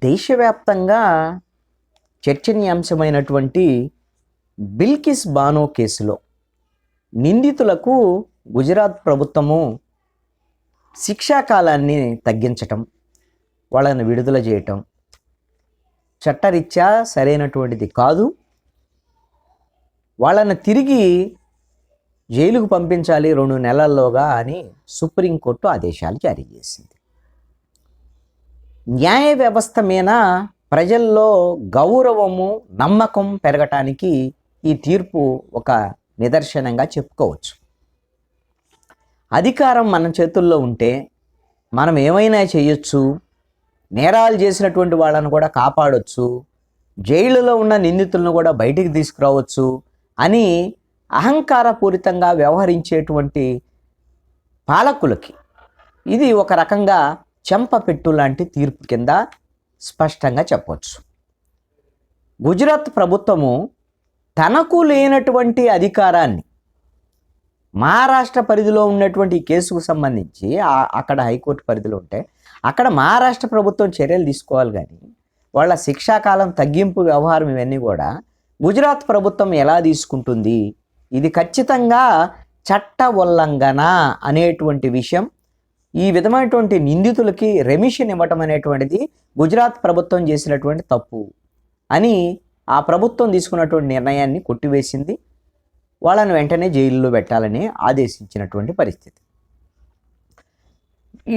దేశవ్యాప్తంగా చర్చనీయాంశమైనటువంటి బిల్కిస్ బానో కేసులో నిందితులకు గుజరాత్ ప్రభుత్వము శిక్షాకాలాన్ని తగ్గించటం, వాళ్ళని విడుదల చేయటం చట్టరీత్యా సరైనటువంటిది కాదు. వాళ్ళని తిరిగి జైలుకు పంపించాలి 2 నెలల్లోగా అని సుప్రీంకోర్టు ఆదేశాలు జారీ చేసింది. న్యాయ వ్యవస్థ మీద ప్రజల్లో గౌరవము, నమ్మకం పెరగటానికి ఈ తీర్పు ఒక నిదర్శనంగా చెప్పుకోవచ్చు. అధికారం మన చేతుల్లో ఉంటే మనం ఏమైనా చేయొచ్చు, నేరాలు చేసినటువంటి వాళ్ళను కూడా కాపాడొచ్చు, జైలులో ఉన్న నిందితులను కూడా బయటికి తీసుకురావచ్చు అని అహంకారపూరితంగా వ్యవహరించేటువంటి పాలకులకి ఇది ఒక రకంగా చెంపపెట్టు లాంటి తీర్పు కింద స్పష్టంగా చెప్పవచ్చు. గుజరాత్ ప్రభుత్వము తనకు లేనటువంటి అధికారాన్ని మహారాష్ట్ర పరిధిలో ఉన్నటువంటి కేసుకు సంబంధించి అక్కడ హైకోర్టు పరిధిలో ఉంటే అక్కడ మహారాష్ట్ర ప్రభుత్వం చర్యలు తీసుకోవాలి, కానీ వాళ్ళ శిక్షాకాలం తగ్గింపు వ్యవహారం ఇవన్నీ కూడా గుజరాత్ ప్రభుత్వం ఎలా తీసుకుంటుంది, ఇది ఖచ్చితంగా చట్ట ఉల్లంఘన అనేటువంటి విషయం. ఈ విధమైనటువంటి నిందితులకి రెమిషన్ ఇవ్వటం అనేటువంటిది గుజరాత్ ప్రభుత్వం చేసినటువంటి తప్పు అని ఆ ప్రభుత్వం తీసుకున్నటువంటి నిర్ణయాన్ని కొట్టివేసింది. వాళ్ళని వెంటనే జైల్లో పెట్టాలని ఆదేశించినటువంటి పరిస్థితి.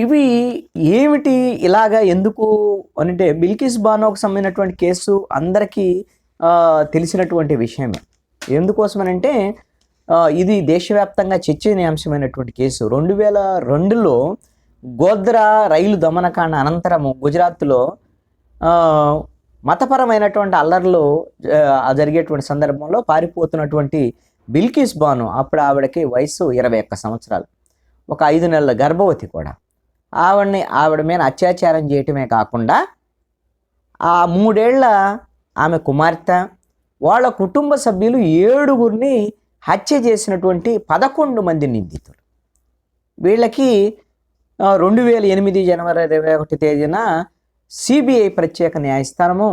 ఇవి ఏమిటి ఇలాగా ఎందుకు అంటే బిల్కిస్ బానోకు సంబంధించినటువంటి కేసు అందరికీ తెలిసినటువంటి విషయమే. ఎందుకోసమనంటే ఇది దేశవ్యాప్తంగా చర్చనీయాంశమైనటువంటి కేసు. 2002లో గోద్రా రైలు దమనకాండ అనంతరము గుజరాత్లో మతపరమైనటువంటి అల్లర్లు జరిగేటువంటి సందర్భంలో పారిపోతున్నటువంటి బిల్కిస్ బానో, అప్పుడు ఆవిడకి వయసు 21 సంవత్సరాలు, ఒక 5 నెలల గర్భవతి కూడా. ఆవిడ మీద అత్యాచారం చేయటమే కాకుండా ఆ 3 ఏళ్ల ఆమె కుమార్తె, వాళ్ళ కుటుంబ సభ్యులు 7గురిని హత్య చేసినటువంటి 11 మంది నిందితులు. వీళ్ళకి 2008 జనవరి 21 తేదీన సిబిఐ ప్రత్యేక న్యాయస్థానము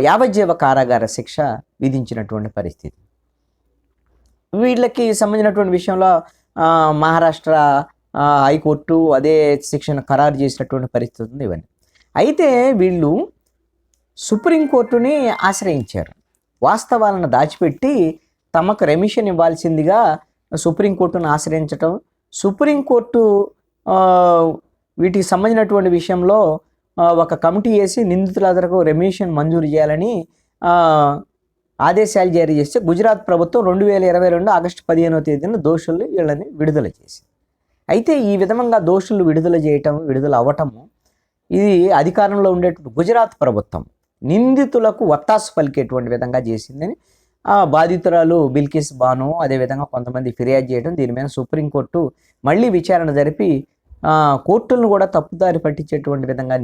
యావజ్జీవ కారాగార శిక్ష విధించినటువంటి పరిస్థితి. వీళ్ళకి సంబంధించినటువంటి విషయంలో మహారాష్ట్ర హైకోర్టు అదే శిక్షను ఖరారు చేసినటువంటి పరిస్థితి ఉంది. ఇవన్నీ అయితే వీళ్ళు సుప్రీంకోర్టుని ఆశ్రయించారు. వాస్తవాలను దాచిపెట్టి తమకు రెమిషన్ ఇవ్వాల్సిందిగా సుప్రీంకోర్టును ఆశ్రయించటం, సుప్రీంకోర్టు వీటికి సంబంధించినటువంటి విషయంలో ఒక కమిటీ వేసి నిందితులందరికీ రెమిషన్ మంజూరు చేయాలని ఆదేశాలు జారీ చేస్తే గుజరాత్ ప్రభుత్వం 2022 ఆగస్టు 15వ తేదీన దోషులు వీళ్ళని విడుదల చేసింది. అయితే ఈ విధంగా దోషులు విడుదల అవ్వటము ఇది అధికారంలో ఉండేటువంటి గుజరాత్ ప్రభుత్వం నిందితులకు ఒత్తాసు పలికేటువంటి విధంగా చేసిందని బాధితురాలు బిల్కిస్ బానో అదేవిధంగా కొంతమంది ఫిర్యాదు చేయడం, దీని మీద సుప్రీంకోర్టు మళ్ళీ విచారణ జరిపి కోర్టులను కూడా తప్పుదారి పట్టించేటువంటి విధంగా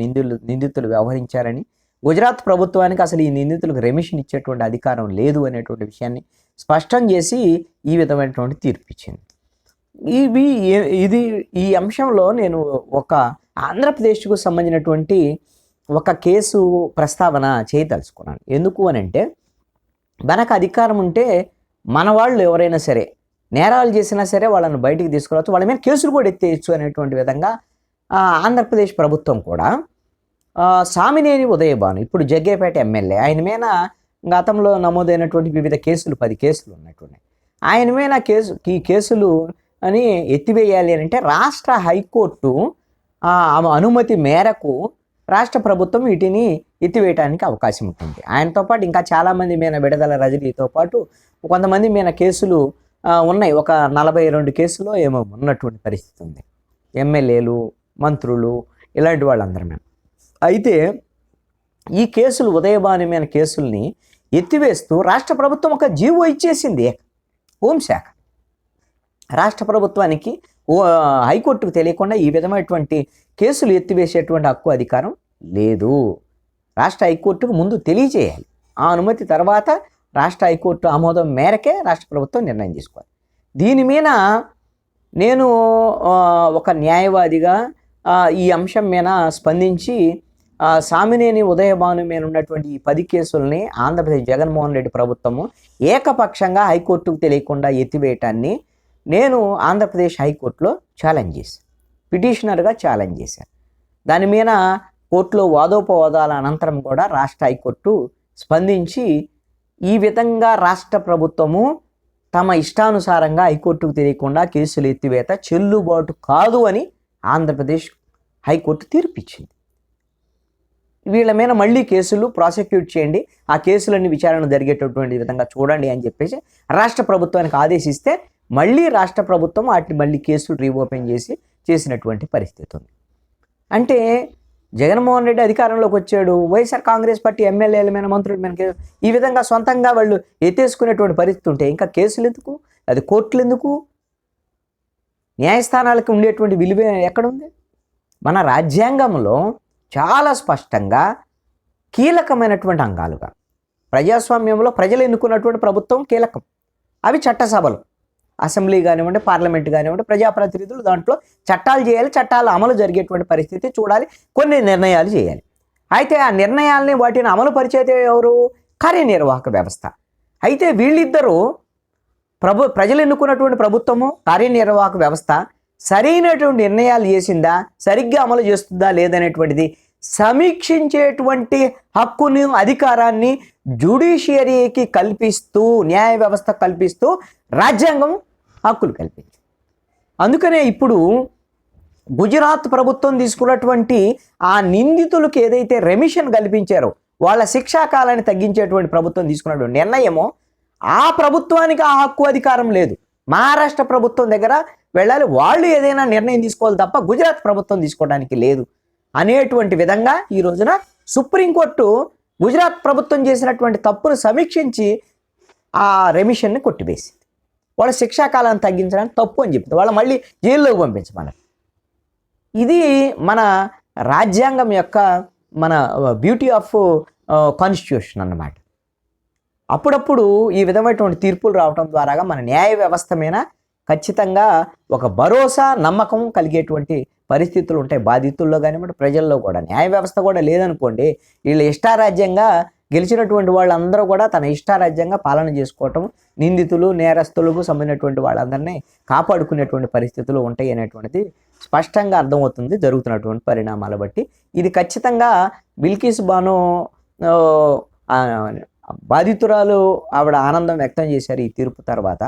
నిందితులు వ్యవహరించారని, గుజరాత్ ప్రభుత్వానికి అసలు ఈ నిందితులకు రెమిషన్ ఇచ్చేటువంటి అధికారం లేదు అనేటువంటి విషయాన్ని స్పష్టం చేసి ఈ విధమైనటువంటి తీర్పు ఇచ్చింది. ఈ అంశంలో నేను ఒక ఆంధ్రప్రదేశ్కు సంబంధించినటువంటి ఒక కేసు ప్రస్తావన చేయదలుచుకున్నాను. ఎందుకు అని అంటే, మనకు అధికారం ఉంటే మన వాళ్ళు ఎవరైనా సరే నేరాలు చేసినా సరే వాళ్ళని బయటికి తీసుకురావచ్చు, వాళ్ళ మీద కేసులు కూడా ఎత్తేయచ్చు అనేటువంటి విధంగా ఆంధ్రప్రదేశ్ ప్రభుత్వం కూడా సామినేని ఉదయభాను, ఇప్పుడు జగ్గేపేట ఎమ్మెల్యే, ఆయన మీద గతంలో నమోదైనటువంటి వివిధ కేసులు 10 కేసులు ఉన్నటువంటి ఆయన మీద ఈ కేసులు అని ఎత్తివేయాలి అని అంటే రాష్ట్ర హైకోర్టు అనుమతి మేరకు రాష్ట్ర ప్రభుత్వం వీటిని ఎత్తివేయడానికి అవకాశం ఉంటుంది. ఆయనతో పాటు ఇంకా చాలామంది మీద విడుదల రజనీతో పాటు కొంతమంది మీద కేసులు ఉన్నాయి. ఒక 42 కేసులో ఏమో ఉన్నటువంటి పరిస్థితి ఉంది, ఎమ్మెల్యేలు, మంత్రులు, ఇలాంటి వాళ్ళందరి మీద. అయితే ఈ కేసులు ఉదయభాను మీద కేసుల్ని ఎత్తివేస్తూ రాష్ట్ర ప్రభుత్వం ఒక జీవో ఇచ్చేసింది. హోంశాఖ రాష్ట్ర ప్రభుత్వానికి హైకోర్టుకు తెలియకుండా ఈ విధమైనటువంటి కేసులు ఎత్తివేసేటువంటి హక్కు అధికారం లేదు. రాష్ట్ర హైకోర్టుకు ముందు తెలియజేయాలి. ఆ అనుమతి తర్వాత రాష్ట్ర హైకోర్టు ఆమోదం మేరకే రాష్ట్ర ప్రభుత్వం నిర్ణయం తీసుకోవాలి. దీని మీద నేను ఒక న్యాయవాదిగా ఈ అంశం మీద స్పందించి సామినేని ఉదయభాను మీద ఉన్నటువంటి ఈ 10 కేసుల్ని ఆంధ్రప్రదేశ్ జగన్మోహన్ రెడ్డి ప్రభుత్వము ఏకపక్షంగా హైకోర్టుకు తెలియకుండా ఎత్తివేయటాన్ని నేను ఆంధ్రప్రదేశ్ హైకోర్టులో ఛాలెంజ్ చేశాను, పిటిషనర్గా ఛాలెంజ్ చేశాను. దాని మీద కోర్టులో వాదోపవాదాల అనంతరం కూడా రాష్ట్ర హైకోర్టు స్పందించి ఈ విధంగా రాష్ట్ర ప్రభుత్వము తమ ఇష్టానుసారంగా హైకోర్టుకు తెలియకుండా కేసులు ఎత్తివేత చెల్లుబాటు కాదు అని ఆంధ్రప్రదేశ్ హైకోర్టు తీర్పిచ్చింది. వీళ్ళ మీద మళ్ళీ కేసులు ప్రాసిక్యూట్ చేయండి, ఆ కేసులన్నీ విచారణ జరిగేటటువంటి విధంగా చూడండి అని చెప్పేసి రాష్ట్ర ప్రభుత్వానికి ఆదేశిస్తే మళ్ళీ రాష్ట్ర ప్రభుత్వం వాటిని మళ్ళీ కేసులు రీఓపెన్ చేసినటువంటి పరిస్థితి ఉంది. అంటే జగన్మోహన్ రెడ్డి అధికారంలోకి వచ్చాడు, వైఎస్ఆర్ కాంగ్రెస్ పార్టీ ఎమ్మెల్యేల మీద మంత్రుల మీద ఈ విధంగా సొంతంగా వాళ్ళు ఎత్తేసుకునేటువంటి పరిస్థితి ఉంటే ఇంకా కేసులు ఎందుకు, అది కోర్టులు ఎందుకు, న్యాయస్థానాలకు ఉండేటువంటి విలువ ఎక్కడుంది? మన రాజ్యాంగంలో చాలా స్పష్టంగా కీలకమైనటువంటి అంగాలుగా ప్రజాస్వామ్యంలో ప్రజలు ఎన్నుకున్నటువంటి ప్రభుత్వం కీలకం. అవి చట్టసభలు, అసెంబ్లీ కానివ్వండి, పార్లమెంట్ కానివ్వండి, ప్రజాప్రతినిధులు దాంట్లో చట్టాలు చేయాలి, చట్టాలు అమలు జరిగేటువంటి పరిస్థితి చూడాలి, కొన్ని నిర్ణయాలు చేయాలి. అయితే ఆ నిర్ణయాల్ని వాటిని అమలు పరిచేది ఎవరు? కార్యనిర్వాహక వ్యవస్థ. అయితే వీళ్ళిద్దరూ ప్రజలు ఎన్నుకున్నటువంటి ప్రభుత్వము, కార్యనిర్వాహక వ్యవస్థ సరైనటువంటి నిర్ణయాలు చేసిందా, సరిగ్గా అమలు చేస్తుందా లేదనేటువంటిది సమీక్షించేటువంటి హక్కుని, అధికారాన్ని జ్యుడిషియరీకి కల్పిస్తూ, న్యాయ వ్యవస్థ కల్పిస్తూ రాజ్యాంగం హక్కులు కల్పించింది. అందుకనే ఇప్పుడు గుజరాత్ ప్రభుత్వం తీసుకున్నటువంటి ఆ నిందితులకు ఏదైతే రెమిషన్ కల్పించారో, వాళ్ళ శిక్షాకాలాన్ని తగ్గించేటువంటి ప్రభుత్వం తీసుకున్నటువంటి నిర్ణయమో, ఆ ప్రభుత్వానికి ఆ హక్కు అధికారం లేదు. మహారాష్ట్ర ప్రభుత్వం దగ్గర వెళ్ళాలి, వాళ్ళు ఏదైనా నిర్ణయం తీసుకోవాలి తప్ప గుజరాత్ ప్రభుత్వం తీసుకోవడానికి లేదు అనేటువంటి విధంగా ఈ రోజున సుప్రీంకోర్టు గుజరాత్ ప్రభుత్వం చేసినటువంటి తప్పును సమీక్షించి ఆ రెమిషన్ని కొట్టివేసింది. వాళ్ళ శిక్షాకాలాన్ని తగ్గించడానికి తప్పు అని చెప్తుంది, వాళ్ళ మళ్ళీ జైల్లోకి పంపించమన్నారు. ఇది మన రాజ్యాంగం యొక్క మన బ్యూటీ ఆఫ్ కాన్స్టిట్యూషన్ అన్నమాట. అప్పుడప్పుడు ఈ విధమైనటువంటి తీర్పులు రావడం ద్వారాగా మన న్యాయ వ్యవస్థ మీద ఖచ్చితంగా ఒక భరోసా, నమ్మకం కలిగేటువంటి పరిస్థితులు ఉంటాయి. బాధితుల్లో కానివ్వండి, ప్రజల్లో కూడా. న్యాయ వ్యవస్థ కూడా లేదనుకోండి, వీళ్ళు ఇష్టారాజ్యంగా గెలిచినటువంటి వాళ్ళందరూ కూడా తన ఇష్టారాజ్యంగా పాలన చేసుకోవటం, నిందితులు, నేరస్తులకు సంబంధించినటువంటి వాళ్ళందరినీ కాపాడుకునేటువంటి పరిస్థితులు ఉంటాయి అనేటువంటిది స్పష్టంగా అర్థమవుతుంది జరుగుతున్నటువంటి పరిణామాల బట్టి. ఇది ఖచ్చితంగా బిల్కిస్ బానో బాధితురాలు ఆవిడ ఆనందం వ్యక్తం చేశారు ఈ తీర్పు తర్వాత.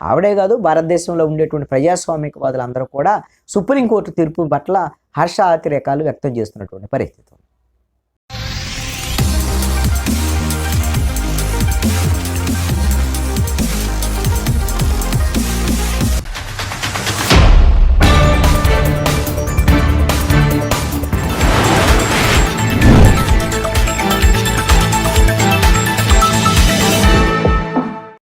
ఆవిడే కాదు, భారతదేశంలో ఉండేటువంటి ప్రజాస్వామికవాదులందరూ కూడా సుప్రీంకోర్టు తీర్పు పట్ల హర్షాతిరేకాలు వ్యక్తం చేస్తున్నటువంటి పరిస్థితి.